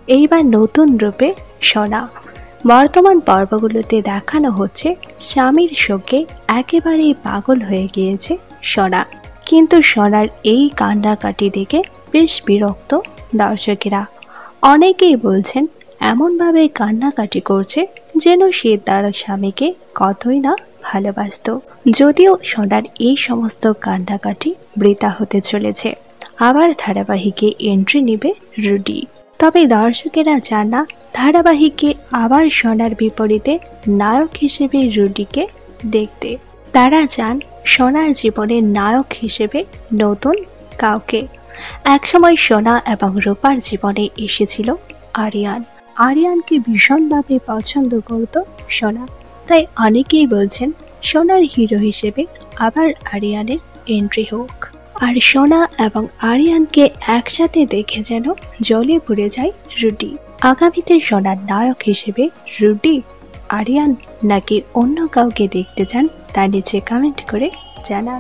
এইবার নতুন রূপে সোনা। বর্তমান পর্বগুলোতে দেখানো হচ্ছে স্বামীর শোকে একেবারেই পাগল হয়ে গিয়েছে সোনা। কিন্তু সোনার এই কান্নাকাটি দেখে বেশ বিরক্ত দর্শকেরা। অনেকেই বলছেন এমনভাবে কান্নাকাটি করছে যেন সে তার স্বামীকে কতই না ভালোবাসত। যদিও সোনার এই সমস্ত কান্নাকাটি বৃথা হতে চলেছে। আবার ধারাবাহিকে এন্ট্রি নেবে রুডি। তবে দর্শকেরা চান না ধারাবাহিকে আবার সোনার বিপরীতে নায়ক হিসেবে রুডিকে দেখতে। তারা চান সোনার জীবনের নায়ক হিসেবে নতুন কাউকে। একসময় সোনা এবং রূপার জীবনে এসেছিল আরিয়ান। আরিয়ানকে ভীষণভাবে পছন্দ করত সোনা। তাই অনেকেই বলছেন সোনার হিরো হিসেবে আবার আরিয়ানের এন্ট্রি হোক। আর সোনা এবং আরিয়ানকে একসাথে দেখে যেন জ্বলে পুড়ে যায় রুডি। আগামীতে সোনার নায়ক হিসেবে রুডি, আরিয়ান নাকি অন্য কাউকে দেখতে চান তা নিচে কমেন্ট করে জানান।